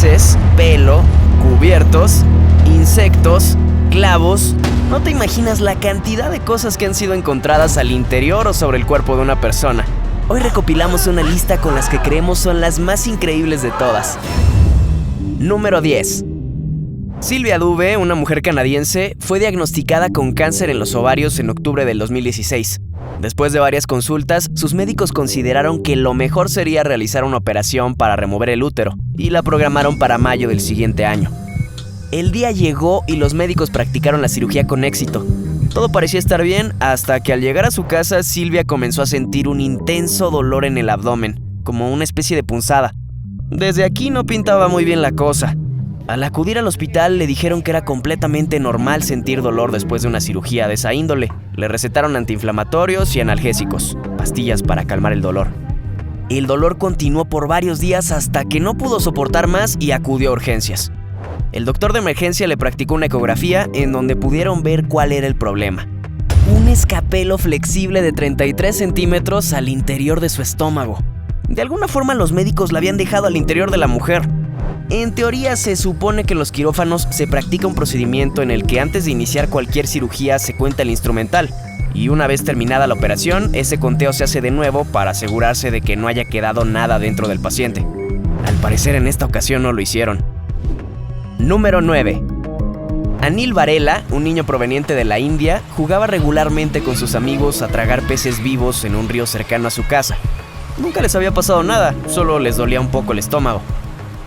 peces, pelo, cubiertos, insectos, clavos. No te imaginas la cantidad de cosas que han sido encontradas al interior o sobre el cuerpo de una persona. Hoy recopilamos una lista con las que creemos son las más increíbles de todas. Número 10. Sylvia Dube, una mujer canadiense, fue diagnosticada con cáncer en los ovarios en octubre del 2016. Después de varias consultas, sus médicos consideraron que lo mejor sería realizar una operación para remover el útero y la programaron para mayo del siguiente año. El día llegó y los médicos practicaron la cirugía con éxito. Todo parecía estar bien hasta que al llegar a su casa, Sylvia comenzó a sentir un intenso dolor en el abdomen, como una especie de punzada. Desde aquí no pintaba muy bien la cosa. Al acudir al hospital le dijeron que era completamente normal sentir dolor después de una cirugía de esa índole. Le recetaron antiinflamatorios y analgésicos, pastillas para calmar el dolor. El dolor continuó por varios días hasta que no pudo soportar más y acudió a urgencias. El doctor de emergencia le practicó una ecografía en donde pudieron ver cuál era el problema. Un escapelo flexible de 33 centímetros al interior de su estómago. De alguna forma los médicos la habían dejado al interior de la mujer. En teoría se supone que en los quirófanos se practica un procedimiento en el que antes de iniciar cualquier cirugía se cuenta el instrumental y una vez terminada la operación, ese conteo se hace de nuevo para asegurarse de que no haya quedado nada dentro del paciente. Al parecer en esta ocasión no lo hicieron. Número 9. Anil Varela, un niño proveniente de la India, jugaba regularmente con sus amigos a tragar peces vivos en un río cercano a su casa. Nunca les había pasado nada, solo les dolía un poco el estómago.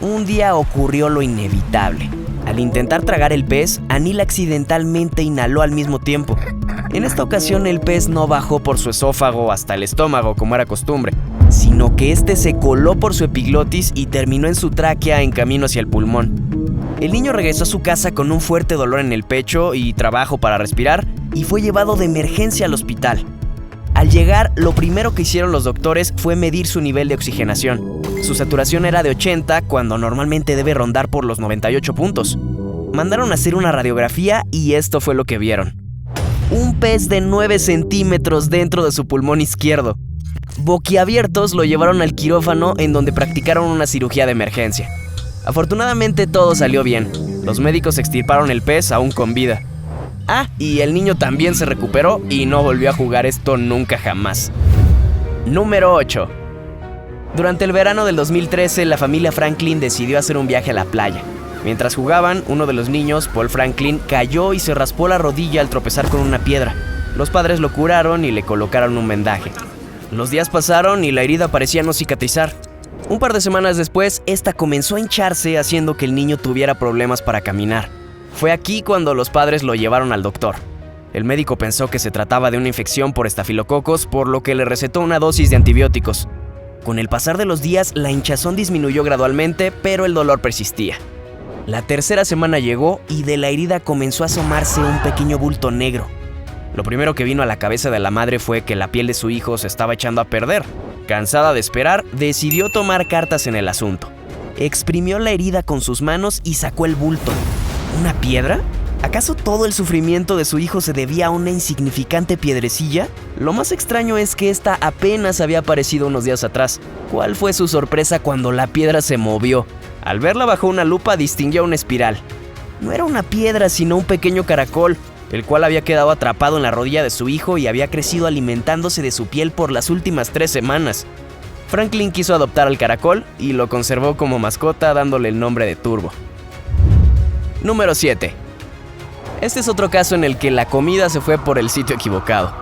Un día ocurrió lo inevitable. Al intentar tragar el pez, Anil accidentalmente inhaló al mismo tiempo. En esta ocasión el pez no bajó por su esófago hasta el estómago como era costumbre, sino que este se coló por su epiglotis y terminó en su tráquea en camino hacia el pulmón. El niño regresó a su casa con un fuerte dolor en el pecho y trabajo para respirar y fue llevado de emergencia al hospital. Al llegar, lo primero que hicieron los doctores fue medir su nivel de oxigenación. Su saturación era de 80 cuando normalmente debe rondar por los 98 puntos. Mandaron a hacer una radiografía y esto fue lo que vieron. Un pez de 9 centímetros dentro de su pulmón izquierdo. Boquiabiertos lo llevaron al quirófano en donde practicaron una cirugía de emergencia. Afortunadamente todo salió bien. Los médicos extirparon el pez aún con vida. Y el niño también se recuperó y no volvió a jugar esto nunca jamás. Número 8. Durante el verano del 2013, la familia Franklin decidió hacer un viaje a la playa. Mientras jugaban, uno de los niños, Paul Franklin, cayó y se raspó la rodilla al tropezar con una piedra. Los padres lo curaron y le colocaron un vendaje. Los días pasaron y la herida parecía no cicatrizar. Un par de semanas después, esta comenzó a hincharse, haciendo que el niño tuviera problemas para caminar. Fue aquí cuando los padres lo llevaron al doctor. El médico pensó que se trataba de una infección por estafilococos, por lo que le recetó una dosis de antibióticos. Con el pasar de los días, la hinchazón disminuyó gradualmente, pero el dolor persistía. La tercera semana llegó y de la herida comenzó a asomarse un pequeño bulto negro. Lo primero que vino a la cabeza de la madre fue que la piel de su hijo se estaba echando a perder. Cansada de esperar, decidió tomar cartas en el asunto. Exprimió la herida con sus manos y sacó el bulto. ¿Una piedra? ¿Acaso todo el sufrimiento de su hijo se debía a una insignificante piedrecilla? Lo más extraño es que esta apenas había aparecido unos días atrás. ¿Cuál fue su sorpresa cuando la piedra se movió? Al verla bajo una lupa distinguió una espiral. No era una piedra, sino un pequeño caracol, el cual había quedado atrapado en la rodilla de su hijo y había crecido alimentándose de su piel por las últimas 3 semanas. Franklin quiso adoptar al caracol y lo conservó como mascota, dándole el nombre de Turbo. Número 7. Este es otro caso en el que la comida se fue por el sitio equivocado.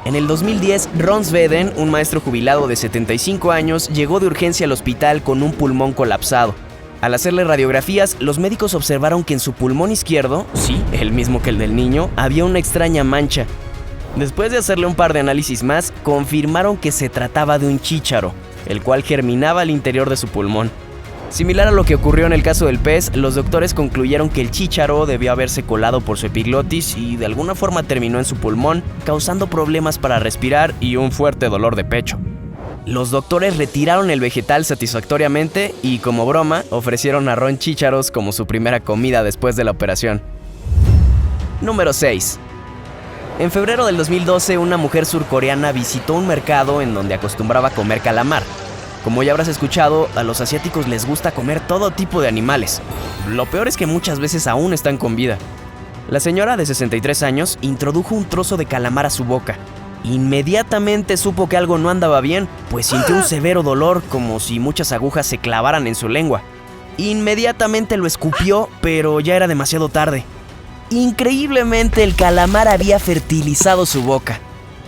En el 2010, Ron Sveden, un maestro jubilado de 75 años, llegó de urgencia al hospital con un pulmón colapsado. Al hacerle radiografías, los médicos observaron que en su pulmón izquierdo, sí, el mismo que el del niño, había una extraña mancha. Después de hacerle un par de análisis más, confirmaron que se trataba de un chícharo, el cual germinaba al interior de su pulmón. Similar a lo que ocurrió en el caso del pez, los doctores concluyeron que el chícharo debió haberse colado por su epiglotis y de alguna forma terminó en su pulmón, causando problemas para respirar y un fuerte dolor de pecho. Los doctores retiraron el vegetal satisfactoriamente y, como broma, ofrecieron a Ron chícharos como su primera comida después de la operación. Número 6. En febrero del 2012, una mujer surcoreana visitó un mercado en donde acostumbraba comer calamar. Como ya habrás escuchado, a los asiáticos les gusta comer todo tipo de animales. Lo peor es que muchas veces aún están con vida. La señora de 63 años introdujo un trozo de calamar a su boca. Inmediatamente supo que algo no andaba bien, pues sintió un severo dolor, como si muchas agujas se clavaran en su lengua. Inmediatamente lo escupió, pero ya era demasiado tarde. Increíblemente, el calamar había fertilizado su boca.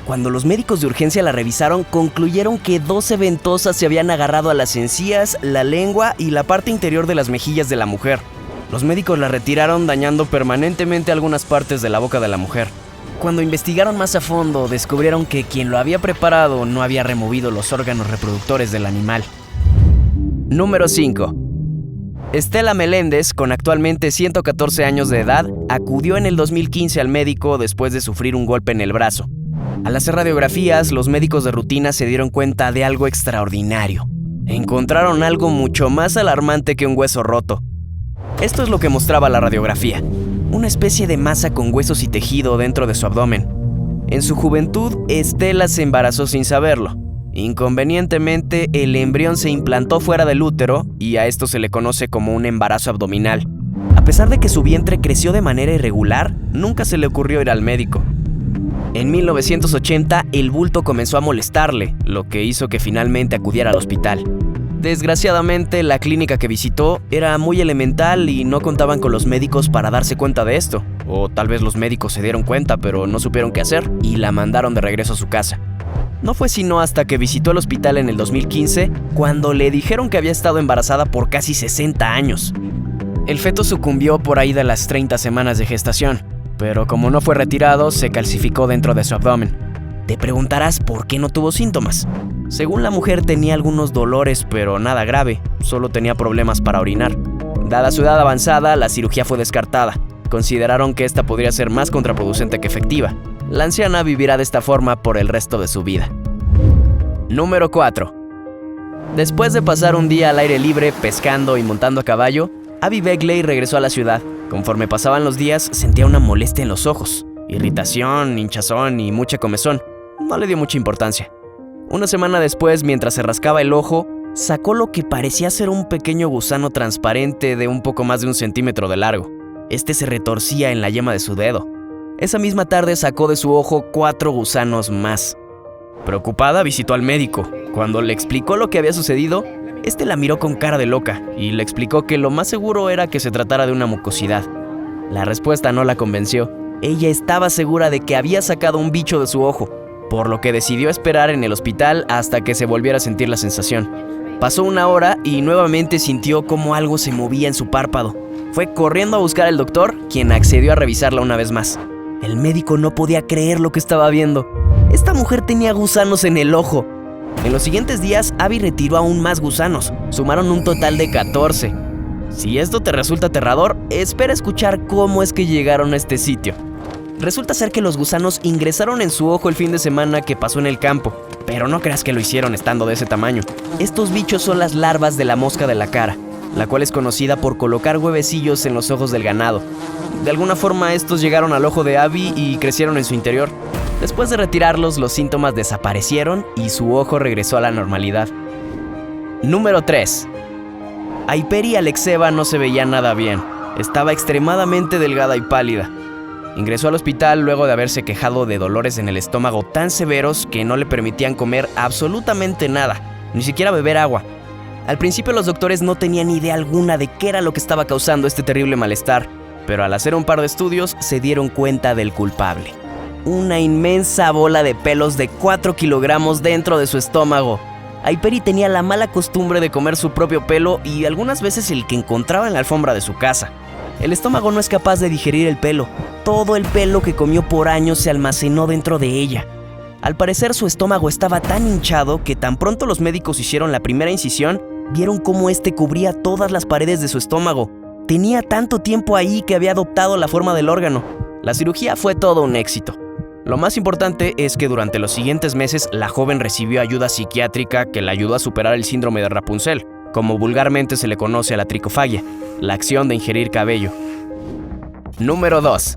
Cuando los médicos de urgencia la revisaron, concluyeron que 12 ventosas se habían agarrado a las encías, la lengua y la parte interior de las mejillas de la mujer. Los médicos la retiraron, dañando permanentemente algunas partes de la boca de la mujer. Cuando investigaron más a fondo, descubrieron que quien lo había preparado no había removido los órganos reproductores del animal. Número 5. Estela Meléndez, con actualmente 114 años de edad, acudió en el 2015 al médico después de sufrir un golpe en el brazo. Al hacer radiografías, los médicos de rutina se dieron cuenta de algo extraordinario. Encontraron algo mucho más alarmante que un hueso roto. Esto es lo que mostraba la radiografía: una especie de masa con huesos y tejido dentro de su abdomen. En su juventud, Estela se embarazó sin saberlo. Inconvenientemente, el embrión se implantó fuera del útero y a esto se le conoce como un embarazo abdominal. A pesar de que su vientre creció de manera irregular, nunca se le ocurrió ir al médico. En 1980, el bulto comenzó a molestarle, lo que hizo que finalmente acudiera al hospital. Desgraciadamente, la clínica que visitó era muy elemental y no contaban con los médicos para darse cuenta de esto. O tal vez los médicos se dieron cuenta, pero no supieron qué hacer y la mandaron de regreso a su casa. No fue sino hasta que visitó el hospital en el 2015 cuando le dijeron que había estado embarazada por casi 60 años. El feto sucumbió por ahí de las 30 semanas de gestación, pero como no fue retirado, se calcificó dentro de su abdomen. Te preguntarás por qué no tuvo síntomas. Según la mujer, tenía algunos dolores, pero nada grave, solo tenía problemas para orinar. Dada su edad avanzada, la cirugía fue descartada. Consideraron que esta podría ser más contraproducente que efectiva. La anciana vivirá de esta forma por el resto de su vida. Número 4. Después de pasar un día al aire libre, pescando y montando a caballo, Abby Begley regresó a la ciudad. Conforme pasaban los días, sentía una molestia en los ojos, irritación, hinchazón y mucha comezón. No le dio mucha importancia. Una semana después, mientras se rascaba el ojo, sacó lo que parecía ser un pequeño gusano transparente de un poco más de 1 centímetro de largo. Este se retorcía en la yema de su dedo. Esa misma tarde sacó de su ojo 4 gusanos más. Preocupada, visitó al médico. Cuando le explicó lo que había sucedido, este la miró con cara de loca y le explicó que lo más seguro era que se tratara de una mucosidad. La respuesta no la convenció. Ella estaba segura de que había sacado un bicho de su ojo, por lo que decidió esperar en el hospital hasta que se volviera a sentir la sensación. Pasó 1 hora y nuevamente sintió como algo se movía en su párpado. Fue corriendo a buscar al doctor, quien accedió a revisarla una vez más. El médico no podía creer lo que estaba viendo. Esta mujer tenía gusanos en el ojo. En los siguientes días, Abby retiró aún más gusanos. Sumaron un total de 14. Si esto te resulta aterrador, espera escuchar cómo es que llegaron a este sitio. Resulta ser que los gusanos ingresaron en su ojo el fin de semana que pasó en el campo, pero no creas que lo hicieron estando de ese tamaño. Estos bichos son las larvas de la mosca de la cara, la cual es conocida por colocar huevecillos en los ojos del ganado. De alguna forma estos llegaron al ojo de Abby y crecieron en su interior. Después de retirarlos, los síntomas desaparecieron y su ojo regresó a la normalidad. Número 3. Ayperi Alexeva no se veía nada bien. Estaba extremadamente delgada y pálida. Ingresó al hospital luego de haberse quejado de dolores en el estómago tan severos que no le permitían comer absolutamente nada, ni siquiera beber agua. Al principio los doctores no tenían idea alguna de qué era lo que estaba causando este terrible malestar, pero al hacer un par de estudios se dieron cuenta del culpable. Una inmensa bola de pelos de 4 kilogramos dentro de su estómago. Ayperi tenía la mala costumbre de comer su propio pelo y algunas veces el que encontraba en la alfombra de su casa. El estómago no es capaz de digerir el pelo. Todo el pelo que comió por años se almacenó dentro de ella. Al parecer su estómago estaba tan hinchado que tan pronto los médicos hicieron la primera incisión, vieron cómo este cubría todas las paredes de su estómago. Tenía tanto tiempo ahí que había adoptado la forma del órgano. La cirugía fue todo un éxito. Lo más importante es que durante los siguientes meses la joven recibió ayuda psiquiátrica que la ayudó a superar el síndrome de Rapunzel, como vulgarmente se le conoce a la tricofagia, la acción de ingerir cabello. Número 2.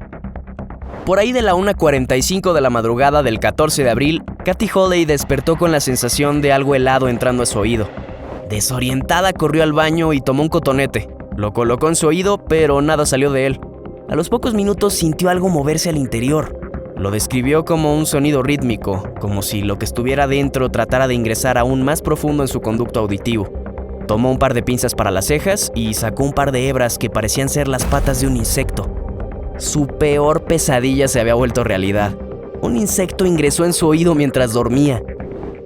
Por ahí de la 1:45 de la madrugada del 14 de abril, Kathy Holley despertó con la sensación de algo helado entrando a su oído. Desorientada corrió al baño y tomó un cotonete. Lo colocó en su oído, pero nada salió de él. A los pocos minutos sintió algo moverse al interior. Lo describió como un sonido rítmico, como si lo que estuviera dentro tratara de ingresar aún más profundo en su conducto auditivo. Tomó un par de pinzas para las cejas y sacó un par de hebras que parecían ser las patas de un insecto. Su peor pesadilla se había vuelto realidad. Un insecto ingresó en su oído mientras dormía.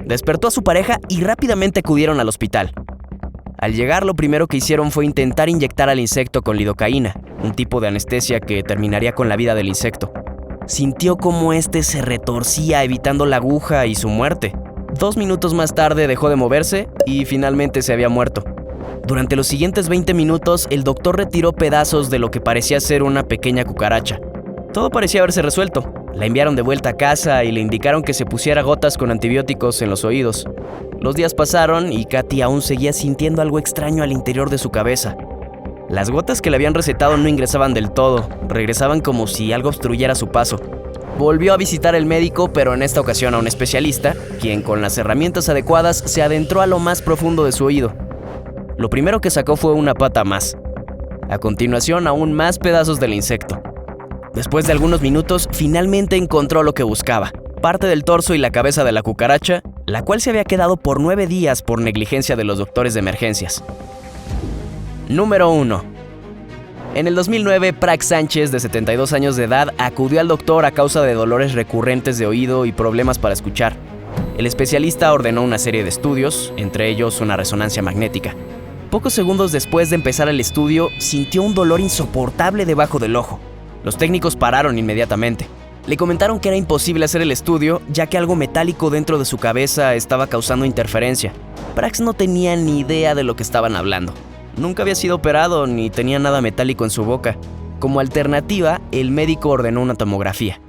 Despertó a su pareja y rápidamente acudieron al hospital. Al llegar, lo primero que hicieron fue intentar inyectar al insecto con lidocaína, un tipo de anestesia que terminaría con la vida del insecto. Sintió cómo este se retorcía evitando la aguja y su muerte. 2 minutos más tarde dejó de moverse y finalmente se había muerto. Durante los siguientes 20 minutos, el doctor retiró pedazos de lo que parecía ser una pequeña cucaracha. Todo parecía haberse resuelto. La enviaron de vuelta a casa y le indicaron que se pusiera gotas con antibióticos en los oídos. Los días pasaron y Katy aún seguía sintiendo algo extraño al interior de su cabeza. Las gotas que le habían recetado no ingresaban del todo, regresaban como si algo obstruyera su paso. Volvió a visitar al médico, pero en esta ocasión a un especialista, quien con las herramientas adecuadas se adentró a lo más profundo de su oído. Lo primero que sacó fue una pata más. A continuación, aún más pedazos del insecto. Después de algunos minutos, finalmente encontró lo que buscaba: parte del torso y la cabeza de la cucaracha, la cual se había quedado por 9 días por negligencia de los doctores de emergencias. Número 1. En el 2009, Prak Sánchez, de 72 años de edad, acudió al doctor a causa de dolores recurrentes de oído y problemas para escuchar. El especialista ordenó una serie de estudios, entre ellos una resonancia magnética. Pocos segundos después de empezar el estudio, sintió un dolor insoportable debajo del ojo. Los técnicos pararon inmediatamente. Le comentaron que era imposible hacer el estudio, ya que algo metálico dentro de su cabeza estaba causando interferencia. Prak no tenía ni idea de lo que estaban hablando. Nunca había sido operado ni tenía nada metálico en su boca. Como alternativa, el médico ordenó una tomografía.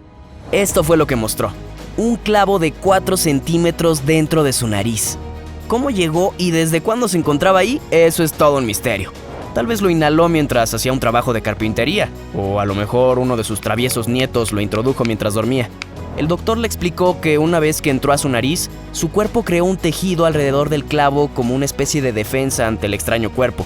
Esto fue lo que mostró: un clavo de 4 centímetros dentro de su nariz. ¿Cómo llegó y desde cuándo se encontraba ahí? Eso es todo un misterio. Tal vez lo inhaló mientras hacía un trabajo de carpintería, o a lo mejor uno de sus traviesos nietos lo introdujo mientras dormía. El doctor le explicó que una vez que entró a su nariz, su cuerpo creó un tejido alrededor del clavo como una especie de defensa ante el extraño cuerpo.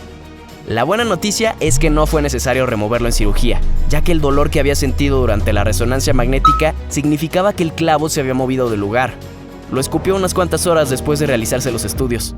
La buena noticia es que no fue necesario removerlo en cirugía, ya que el dolor que había sentido durante la resonancia magnética significaba que el clavo se había movido del lugar. Lo escupió unas cuantas horas después de realizarse los estudios.